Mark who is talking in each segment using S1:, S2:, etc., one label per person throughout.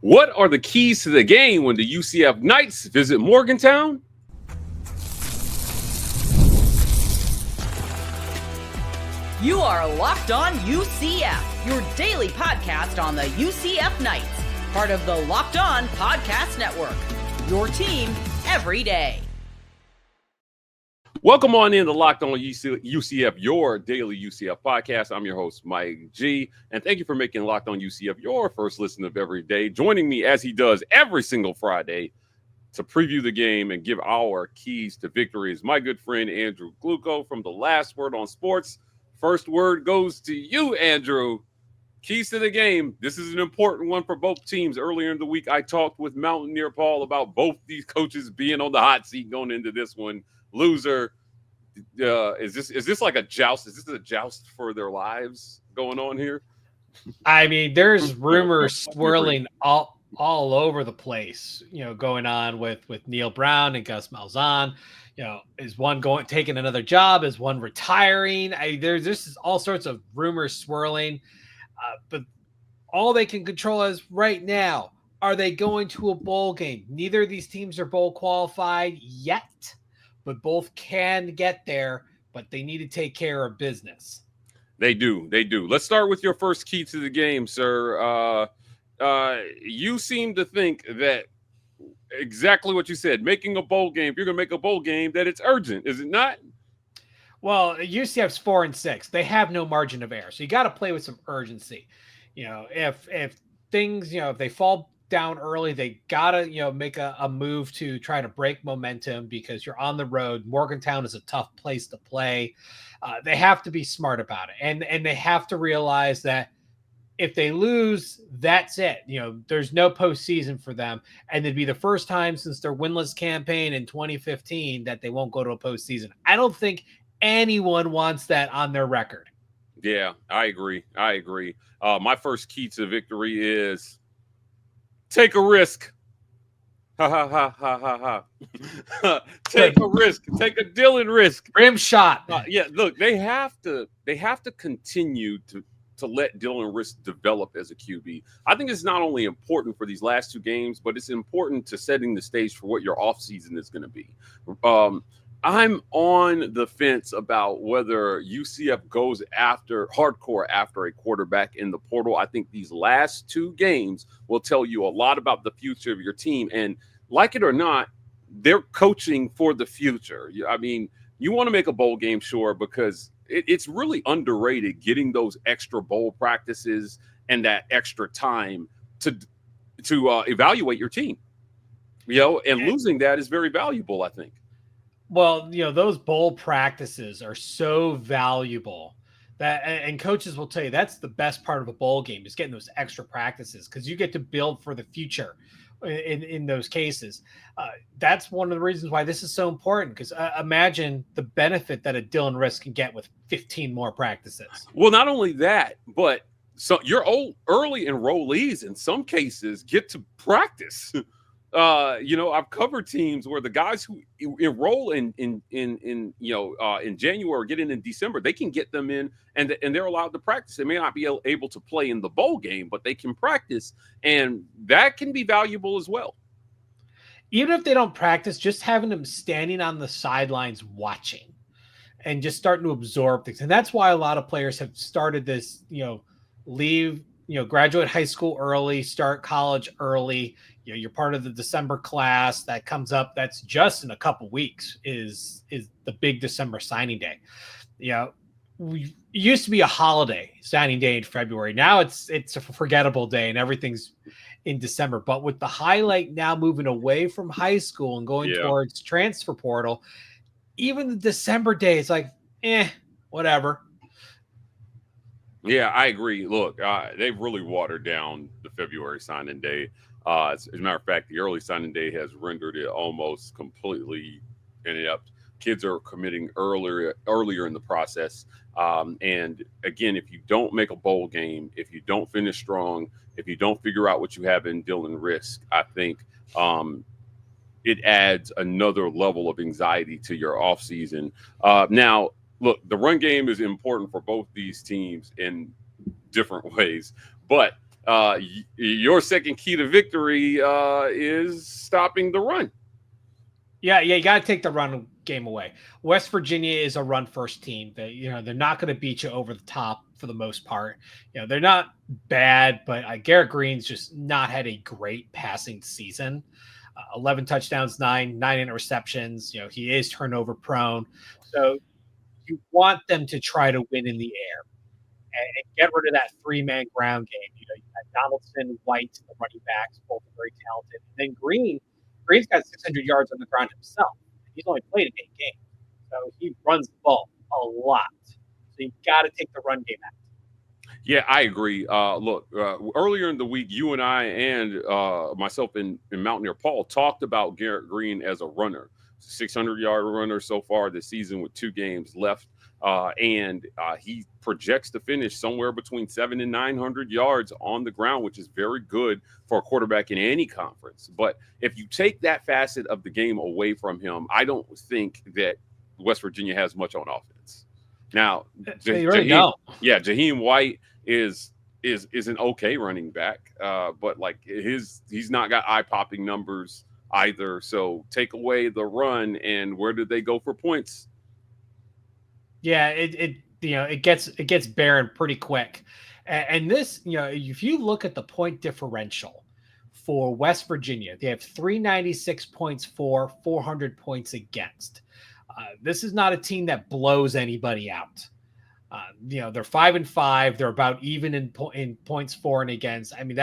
S1: What are the keys to the game when the UCF Knights visit Morgantown?
S2: You are Locked On UCF, your daily podcast on the UCF Knights, part of the Locked On Podcast Network, your team every day.
S1: Welcome on in to Locked On UCF, your daily UCF podcast. I'm your host, Mike G, and thank you for making Locked On UCF your first listen of every day. Joining me as he does every single Friday to preview the game and give our keys to victory is my good friend, Andrew Gluco from The Last Word on Sports. First word goes to you, Andrew. Keys to the game. This is an important one for both teams. Earlier in the week, I talked with Mountaineer Paul about both these coaches being on the hot seat going into this one. Loser. Is this like a joust? Is this a joust for their lives going on here?
S3: I mean, there's rumors swirling all over the place, going on with Neil Brown and Gus Malzahn. Is one taking another job? Is one retiring? There's just all sorts of rumors swirling. But all they can control is right now, are they going to a bowl game? Neither of these teams are bowl qualified yet, but both can get there, but they need to take care of business.
S1: They do. Let's start with your first key to the game, sir. You seem to think that exactly what you said, making a bowl game, if you're going to make a bowl game, that it's urgent, is it not?
S3: Well, UCF's 4-6. They have no margin of error. So you got to play with some urgency. If things, if they fall down early, they got to, make a move to try to break momentum because you're on the road. Morgantown is a tough place to play. They have to be smart about it. And they have to realize that if they lose, that's it. There's no postseason for them. And it'd be the first time since their winless campaign in 2015 that they won't go to a postseason. I don't think anyone wants that on their record.
S1: Yeah, I agree. My first key to victory is take a risk. Ha ha ha ha ha ha. Take a risk. Take a Dylan risk.
S3: Rim shot.
S1: Yeah, look, they have to continue to let Dylan Rizk develop as a QB. I think it's not only important for these last two games, but it's important to setting the stage for what your offseason is going to be. I'm on the fence about whether UCF goes hardcore after a quarterback in the portal. I think these last two games will tell you a lot about the future of your team. And like it or not, they're coaching for the future. I mean, you want to make a bowl game, sure, because it's really underrated getting those extra bowl practices and that extra time to evaluate your team. And losing that is very valuable, I think.
S3: Well, those bowl practices are so valuable and coaches will tell you that's the best part of a bowl game is getting those extra practices because you get to build for the future in those cases. That's one of the reasons why this is so important because imagine the benefit that a Dylan Rizk can get with 15 more practices.
S1: Well, not only that, but so your early enrollees in some cases get to practice. I've covered teams where the guys who enroll in January, get in December, they can get them in and they're allowed to practice. They may not be able to play in the bowl game, but they can practice, and that can be valuable as well.
S3: Even if they don't practice, just having them standing on the sidelines watching and just starting to absorb things. And that's why a lot of players have started this, graduate high school early, start college early. You're part of the December class that comes up. That's just in a couple weeks is the big December signing day. It used to be a holiday signing day in February. Now it's a forgettable day and everything's in December. But with the highlight now moving away from high school and going towards transfer portal, even the December day, it's like, whatever.
S1: Yeah, I agree. Look, they've really watered down the February signing day. As a matter of fact, the early signing day has rendered it almost completely inept. Kids are committing earlier in the process. And again, if you don't make a bowl game, if you don't finish strong, if you don't figure out what you have in Dylan Rizk, I think it adds another level of anxiety to your offseason. Now, look, the run game is important for both these teams in different ways, but your second key to victory is stopping the run.
S3: Yeah, you got to take the run game away. West Virginia is a run-first team. They're not going to beat you over the top for the most part. They're not bad, but Garrett Green's just not had a great passing season. 11 touchdowns, nine interceptions. He is turnover prone. So you want them to try to win in the air and get rid of that three-man ground game. You got Donaldson, White, the running backs, both very talented. And then Green's got 600 yards on the ground himself. He's only played in 8 games. So he runs the ball a lot. So you got to take the run game out.
S1: Yeah, I agree. Look, earlier in the week, you and I and myself and Mountaineer Paul talked about Garrett Green as a runner. 600-yard runner so far this season with 2 games left. And he projects to finish somewhere between 700 and 900 yards on the ground, which is very good for a quarterback in any conference. But if you take that facet of the game away from him, I don't think that West Virginia has much on offense. Now, Jaheim White is an okay running back, but like he's not got eye-popping numbers either. So take away the run, and where did they go for points?
S3: Yeah, it gets barren pretty quick. And this, if you look at the point differential for West Virginia, they have 396 points for, 400 points against. This is not a team that blows anybody out. They're 5-5. They're about even in points for and against. I mean,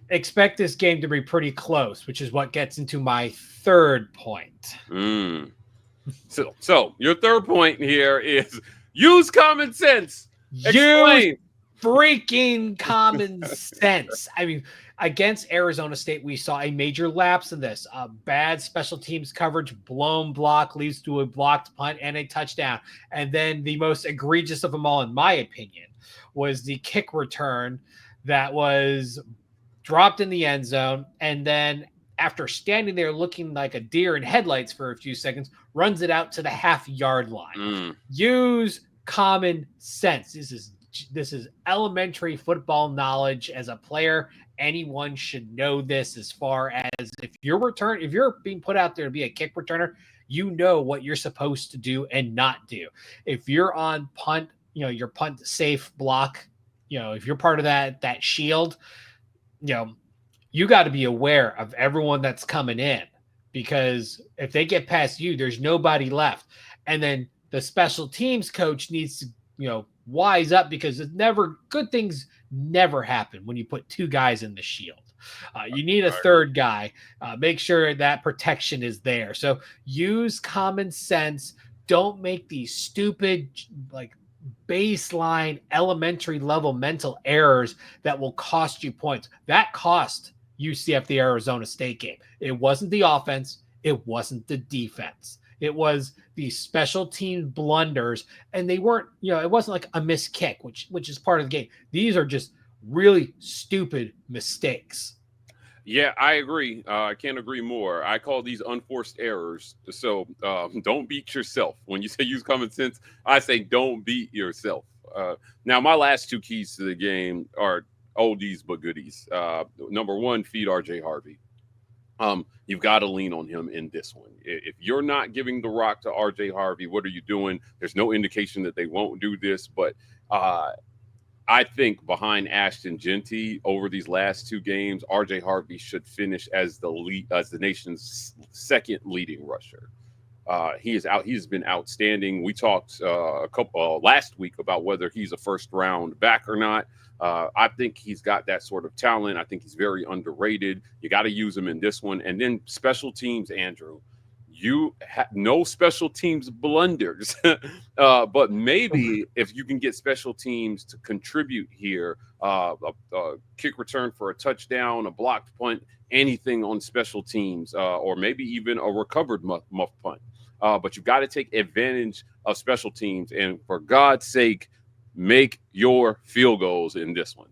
S3: expect this game to be pretty close, which is what gets into my third point.
S1: So your third point here is use common sense. Explain.
S3: Use freaking common sense. I mean, against Arizona State, we saw a major lapse in this. Bad special teams coverage, blown block leads to a blocked punt and a touchdown. And then the most egregious of them all, in my opinion, was the kick return that was dropped in the end zone. And then after standing there looking like a deer in headlights for a few seconds, runs it out to the half-yard line. Use common sense. This is elementary football knowledge. As a player, anyone should know this. As far as if you're being put out there to be a kick returner, you know what you're supposed to do and not do. If you're on punt, your punt safe block, if you're part of that shield, you got to be aware of everyone that's coming in, because if they get past you, there's nobody left. And then the special teams coach needs to, wise up, because good things never happen when you put 2 guys in the shield. You need a third guy. Make sure that protection is there. So use common sense. Don't make these stupid, baseline elementary level mental errors that will cost you points. That cost UCF the Arizona State game. It wasn't the offense. It wasn't the defense. It was the special team blunders, and they weren't, it wasn't like a missed kick, which is part of the game. These are just really stupid mistakes.
S1: Yeah, I agree. I can't agree more. I call these unforced errors. So don't beat yourself. When you say use common sense, I say don't beat yourself. Now, my last 2 keys to the game are oldies but goodies. Number 1, feed RJ Harvey. You've got to lean on him in this one. If you're not giving the rock to RJ Harvey, what are you doing? There's no indication that they won't do this, but I think behind Ashton Genty over these last 2 games, RJ Harvey should finish as the nation's second leading rusher. He's been outstanding. We talked last week about whether he's a first-round back or not. I think he's got that sort of talent. I think he's very underrated. You got to use him in this one. And then special teams, Andrew. You have no special teams blunders, but maybe if you can get special teams to contribute here, a kick return for a touchdown, a blocked punt, anything on special teams, or maybe even a recovered muff punt. But you've got to take advantage of special teams, and for God's sake, make your field goals in this one.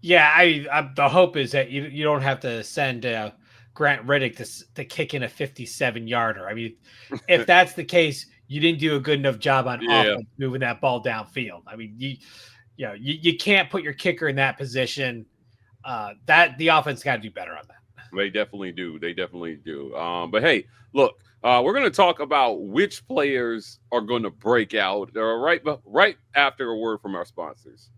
S3: Yeah, I the hope is that you don't have to send Grant Riddick to kick in a 57-yarder. I mean, if that's the case, you didn't do a good enough job on offense moving that ball downfield. I mean, you can't put your kicker in that position. That the offense got to do better on that.
S1: They definitely do. But hey, look, we're going to talk about which players are going to break out right after a word from our sponsors.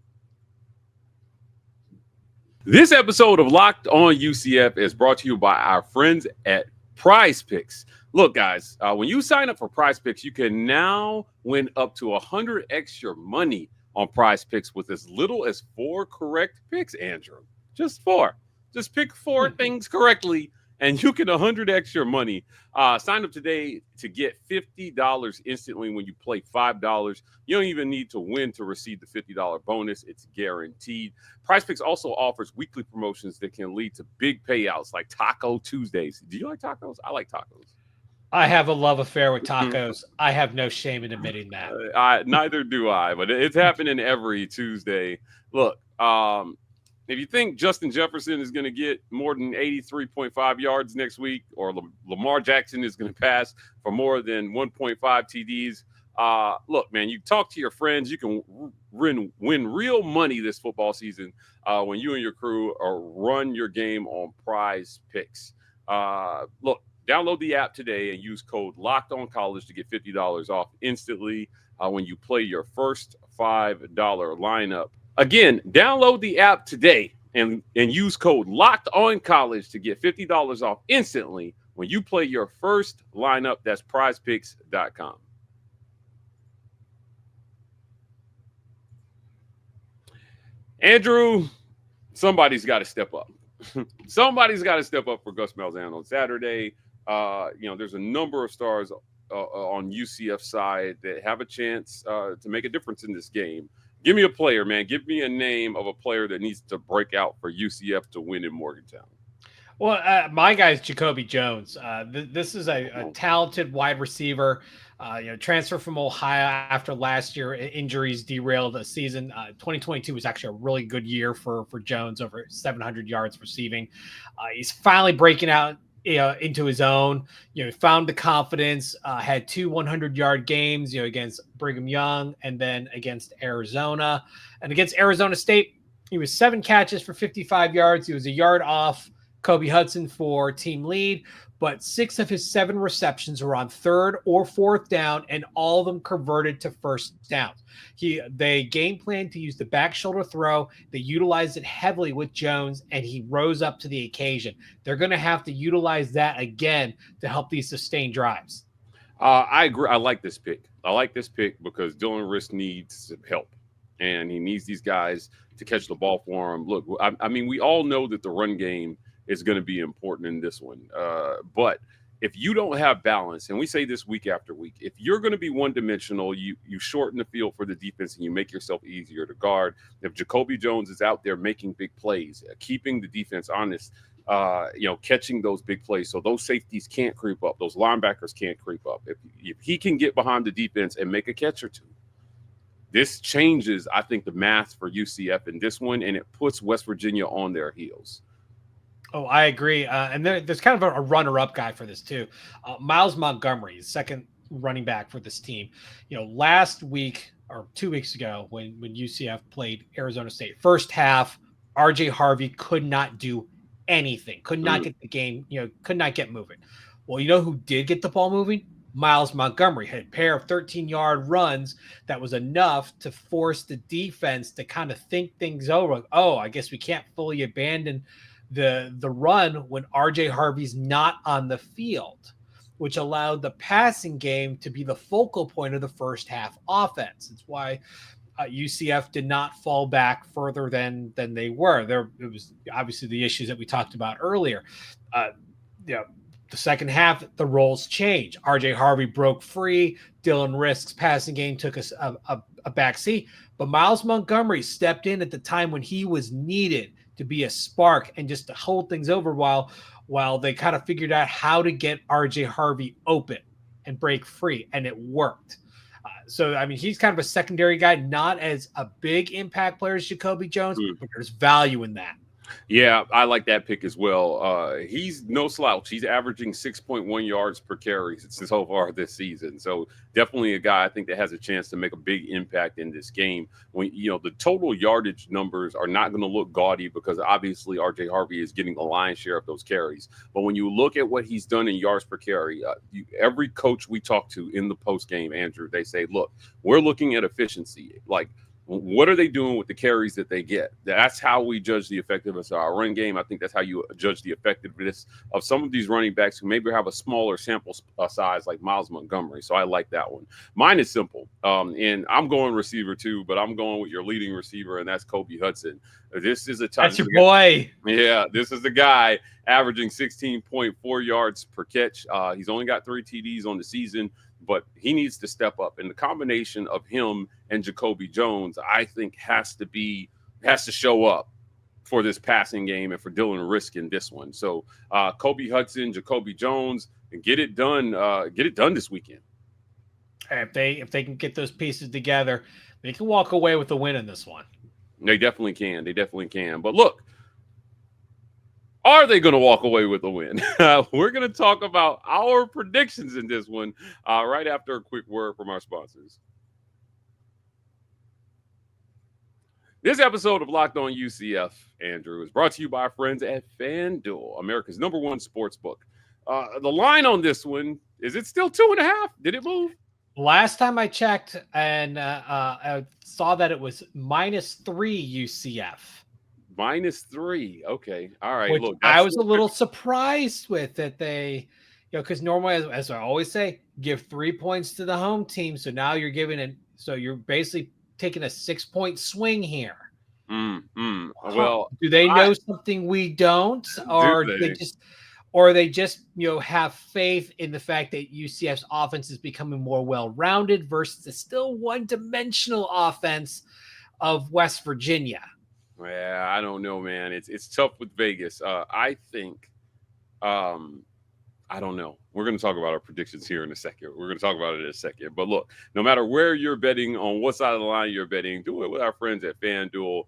S1: This episode of Locked On UCF is brought to you by our friends at Prize Picks. Look, guys, when you sign up for Prize Picks, you can now win up to 100x your money on Prize Picks with as little as 4 correct picks, Andrew. Just 4. Just pick 4 things correctly, and you can 100x your money. Sign up today to get $50 instantly when you play $5. You don't even need to win to receive the $50 bonus. It's guaranteed. PrizePicks also offers weekly promotions that can lead to big payouts like Taco Tuesdays. Do you like tacos? I like tacos.
S3: I have a love affair with tacos. I have no shame in admitting that.
S1: Neither do I, but it's happening every Tuesday. Look, if you think Justin Jefferson is going to get more than 83.5 yards next week, or Lamar Jackson is going to pass for more than 1.5 TDs, look, man, you talk to your friends. You can win real money this football season when you and your crew run your game on Prize Picks. Look, download the app today and use code LOCKEDONCollege to get $50 off instantly when you play your first $5 lineup. Again, download the app today and use code LOCKEDONCollege to get $50 off instantly when you play your first lineup. That's prizepicks.com. Andrew, somebody's got to step up. Somebody's got to step up for Gus Malzahn on Saturday. There's a number of stars on UCF side that have a chance to make a difference in this game. Give me a player, man. Give me a name of a player that needs to break out for UCF to win in Morgantown.
S3: Well, my guy is Jacoby Jones. This is a talented wide receiver, transfer from Ohio after last year. Injuries derailed a season. 2022 was actually a really good year for Jones, over 700 yards receiving. He's finally breaking out into his own, found the confidence, had 2 100-yard games, against Brigham Young and then against Arizona. And against Arizona State, he was 7 catches for 55 yards. He was a yard off Kobe Hudson for team lead, but 6 of his 7 receptions were on 3rd or 4th down, and all of them converted to first downs. They game planned to use the back shoulder throw. They utilized it heavily with Jones, and he rose up to the occasion. They're going to have to utilize that again to help these sustained drives.
S1: I agree. I like this pick. Because Dylan Rizk needs help, and he needs these guys to catch the ball for him. Look, I mean, we all know that the run game is going to be important in this one. But if you don't have balance, and we say this week after week, if you're going to be one-dimensional, you shorten the field for the defense and you make yourself easier to guard. If Jacoby Jones is out there making big plays, keeping the defense honest, catching those big plays so those safeties can't creep up, those linebackers can't creep up. If he can get behind the defense and make a catch or two, this changes, I think, the math for UCF in this one, and it puts West Virginia on their heels.
S3: Oh, I agree. And there's kind of a runner-up guy for this too. Miles Montgomery, second running back for this team. Last week or 2 weeks ago when UCF played Arizona State, first half, RJ Harvey could not do anything, could not get the game, could not get moving. Well, who did get the ball moving? Miles Montgomery had a pair of 13-yard runs that was enough to force the defense to kind of think things over. Oh, I guess we can't fully abandon the run when RJ Harvey's not on the field, which allowed the passing game to be the focal point of the first half offense. It's why UCF did not fall back further than they were. It was obviously the issues that we talked about earlier. The second half, the roles change. RJ Harvey broke free. Dylan Rizk's passing game took us a back seat, but Miles Montgomery stepped in at the time when he was needed to be a spark and just to hold things over while they kind of figured out how to get RJ Harvey open and break free, and it worked. So, I mean, he's kind of a secondary guy, not as a big impact player as Jacoby Jones, but there's value in that.
S1: Yeah, I like that pick as well. He's no slouch. He's averaging 6.1 yards per carry so far this season. So definitely a guy I think that has a chance to make a big impact in this game. When the total yardage numbers are not going to look gaudy because obviously RJ Harvey is getting the lion's share of those carries. But when you look at what he's done in yards per carry, every coach we talk to in the post game, Andrew, they say, look, we're looking at efficiency. Like, what are they doing with the carries that they get? That's how we judge the effectiveness of our run game. I think that's how you judge the effectiveness of some of these running backs who maybe have a smaller sample size like Miles Montgomery. So I like that one. Mine is simple. And I'm going receiver too, but I'm going with your leading receiver, and that's Kobe Hudson. This is
S3: That's your boy.
S1: Yeah, this is the guy averaging 16.4 yards per catch. He's only got 3 TDs on the season, but he needs to step up. And the combination of him and Jacoby Jones, I think, has to show up for this passing game and for Dylan Rizk in this one. So Kobe Hudson, Jacoby Jones, and get it done this weekend.
S3: If they can get those pieces together, they can walk away with a win in this one.
S1: They definitely can. They definitely can. But look, are they going to walk away with a win? We're going to talk about our predictions in this one right after a quick word from our sponsors. This episode of Locked On UCF, Andrew, is brought to you by our friends at FanDuel, America's #1 sports book. The line on this one, is it still 2.5? Did it move?
S3: Last time I checked, and I saw that it was -3 UCF.
S1: -3. Okay. All right.
S3: Which
S1: look,
S3: I was a little surprised with that they, because normally, as I always say, give 3 points to the home team. So now you're you're basically taking a 6-point swing here.
S1: Well,
S3: do they know something we don't, or they just have faith in the fact that UCF's offense is becoming more well-rounded versus the still one-dimensional offense of West Virginia?
S1: Yeah, I don't know, man. It's tough with Vegas. I think, I don't know. We're going to talk about our predictions here in a second. We're going to talk about it in a second. But look, no matter where you're betting, on what side of the line you're betting, do it with our friends at FanDuel.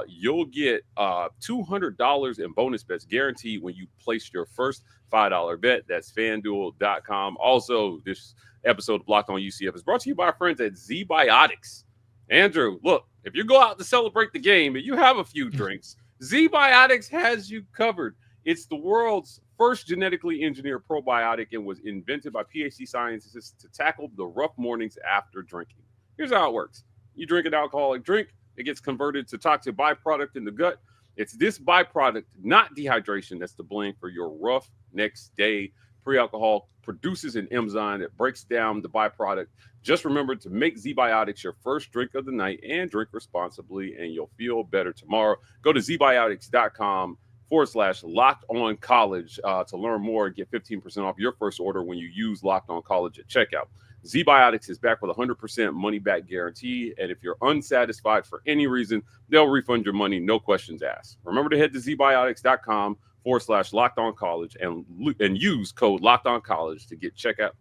S1: You'll get $200 in bonus bets guaranteed when you place your first $5 bet. That's FanDuel.com. Also, this episode of Locked On UCF is brought to you by our friends at ZBiotics. Andrew, look, if you go out to celebrate the game and you have a few drinks, ZBiotics has you covered. It's the world's first genetically engineered probiotic and was invented by PhD scientists to tackle the rough mornings after drinking. Here's how it works. You drink an alcoholic drink, it gets converted to toxic byproduct in the gut. It's this byproduct, not dehydration, that's to blame for your rough next day. Pre-alcohol produces an enzyme that breaks down the byproduct. Just remember to make ZBiotics your first drink of the night and drink responsibly, and you'll feel better tomorrow. Go to zbiotics.com/LockedOnCollege to learn more and get 15% off your first order when you use Locked On College at checkout. ZBiotics is back with a 100% money-back guarantee, and if you're unsatisfied for any reason, they'll refund your money, no questions asked. Remember to head to zbiotics.com/LockedOnCollege and use code LockedOnCollege to get checkout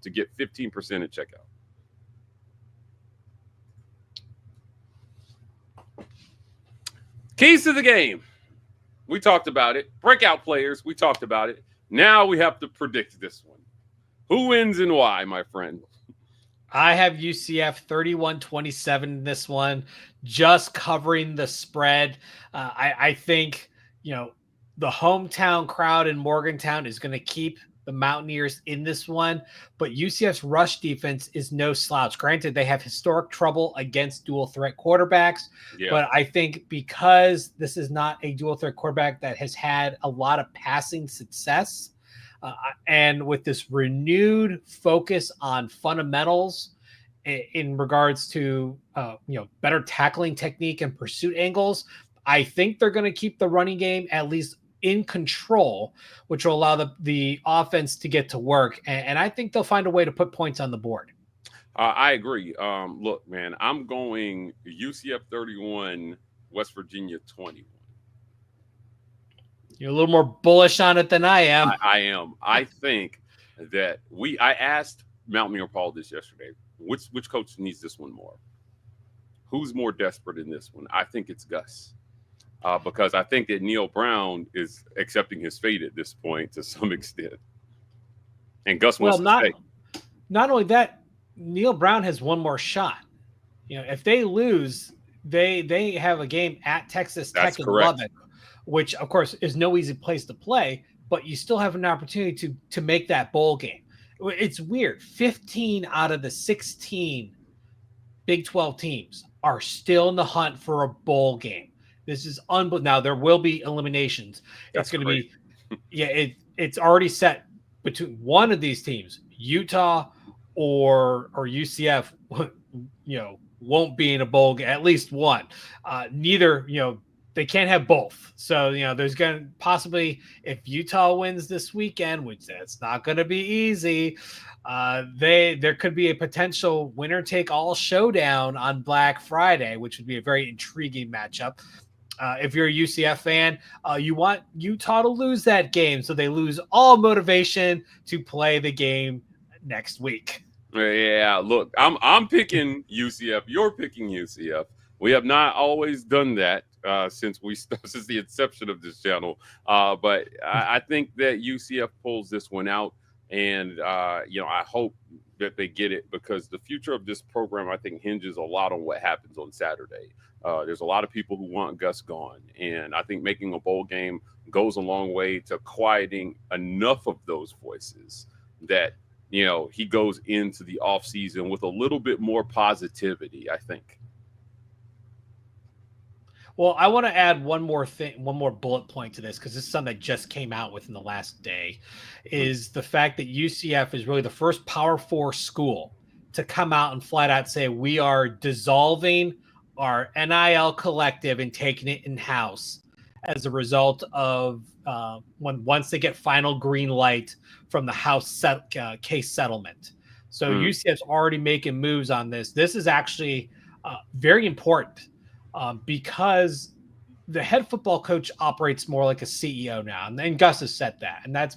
S1: to get 15% at checkout. Keys to the game. We talked about it. Breakout players. We talked about it. Now we have to predict this one. Who wins and why, my friend?
S3: I have UCF 31-27 in this one, just covering the spread. I think, the hometown crowd in Morgantown is going to keep the Mountaineers in this one, but UCF's rush defense is no slouch. Granted, they have historic trouble against dual threat quarterbacks, but I think because this is not a dual threat quarterback that has had a lot of passing success, and with this renewed focus on fundamentals in regards to better tackling technique and pursuit angles, I think they're going to keep the running game at least in control, which will allow the offense to get to work. And I think they'll find a way to put points on the board.
S1: I agree. Look, man, I'm going UCF 31, West Virginia 21.
S3: You're a little more bullish on it than I am.
S1: I am. I think that I asked Mount Paul this yesterday. Which coach needs this one more? Who's more desperate in this one? I think it's Gus. because I think that Neil Brown is accepting his fate at this point to some extent. And Gus wants to stay.
S3: Not only that, Neil Brown has one more shot. If they lose, they have a game at Texas Tech in Lubbock, which of course is no easy place to play, but you still have an opportunity to make that bowl game. It's weird. 15 out of the 16 Big 12 teams are still in the hunt for a bowl game. This is unbelievable. Now there will be eliminations. It's going to be, it's already set between one of these teams, Utah or UCF, won't be in a bowl game, at least one. Neither, they can't have both. So, there's going to possibly, if Utah wins this weekend, which that's not going to be easy, there could be a potential winner take all showdown on Black Friday, which would be a very intriguing matchup. If you're a UCF fan, you want Utah to lose that game so they lose all motivation to play the game next week.
S1: Yeah, look, I'm picking UCF. You're picking UCF. We have not always done that since the inception of this channel. But I think that UCF pulls this one out, and I hope that they get it, because the future of this program, I think, hinges a lot on what happens on Saturday. There's a lot of people who want Gus gone, and I think making a bowl game goes a long way to quieting enough of those voices that he goes into the offseason with a little bit more positivity, I think.
S3: Well, I want to add one more bullet point to this, because this is something that just came out within the last day, is the fact that UCF is really the first Power 4 school to come out and flat out say, we are dissolving our NIL collective and taking it in-house as a result of once they get final green light from the House case settlement. So UCF's already making moves on this. This is actually very important because the head football coach operates more like a CEO now. And Gus has said that. And that's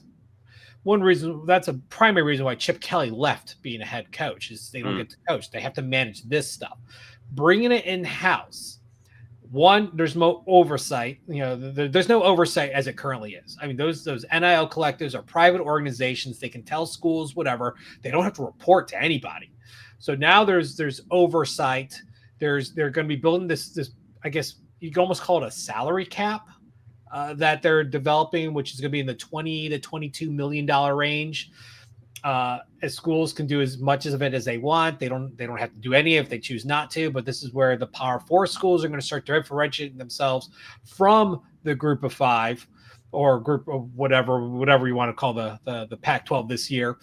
S3: one reason, that's a primary reason why Chip Kelly left being a head coach, is they don't get to coach. They have to manage this stuff. Bringing it in-house, one, there's no oversight. There's no oversight as it currently is. I mean, those NIL collectives are private organizations. They can tell schools whatever. They don't have to report to anybody. So now there's oversight. They're going to be building this. I guess you can almost call it a salary cap that they're developing, which is going to be in the $20 to $22 million range. As schools can do as much of it as they want. They don't have to do any if they choose not to, but this is where the Power 4 schools are going to start differentiating themselves from the Group of 5 or group of whatever you want to call the Pac-12 this year.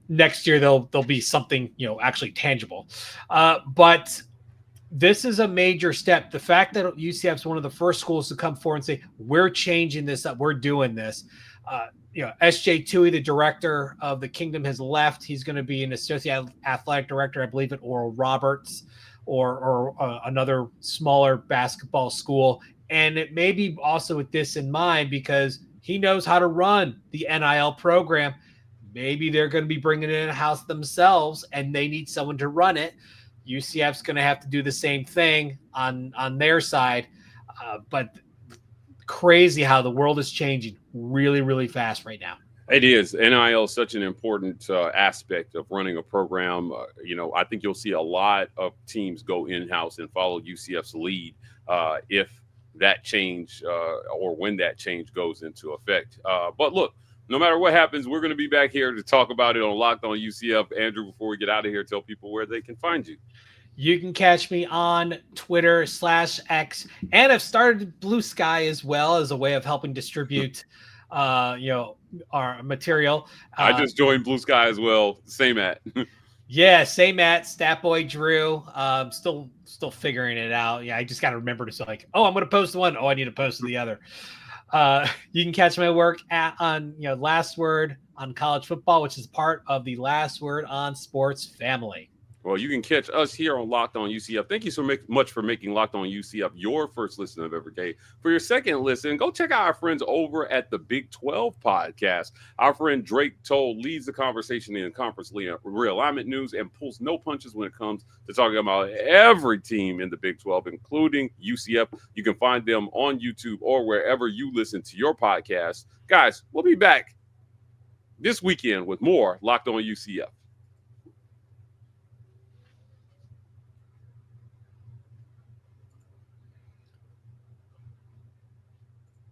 S3: Next year there'll be something actually tangible. But this is a major step. The fact that UCF is one of the first schools to come forward and say, we're changing this up, we're doing this. S.J. Tui, the director of the Kingdom, has left. He's going to be an associate athletic director, I believe, at Oral Roberts or another smaller basketball school. And it may be also with this in mind, because he knows how to run the NIL program. Maybe they're going to be bringing it in-house themselves, and they need someone to run it. UCF's going to have to do the same thing on their side. But crazy how the world is changing really, really fast right now.
S1: It is. NIL is such an important aspect of running a program. I think you'll see a lot of teams go in-house and follow UCF's lead if that change or when that change goes into effect. But look, no matter what happens, we're going to be back here to talk about it on Locked On UCF. Andrew, before we get out of here, tell people where they can find you.
S3: You can catch me on Twitter /X, and I've started Blue Sky as well as a way of helping distribute, our material.
S1: I just joined Blue Sky as well. Same at.
S3: Yeah, same at Statboy Drew. Still figuring it out. Yeah, I just got to remember to say I'm going to post one. Oh, I need to post the other. You can catch my work on Last Word on college football, which is part of the Last Word on Sports family.
S1: Well, you can catch us here on Locked On UCF. Thank you so much for making Locked On UCF your first listen of every day. For your second listen, go check out our friends over at the Big 12 podcast. Our friend Drake Toll leads the conversation in conference realignment news and pulls no punches when it comes to talking about every team in the Big 12, including UCF. You can find them on YouTube or wherever you listen to your podcast. Guys, we'll be back this weekend with more Locked On UCF.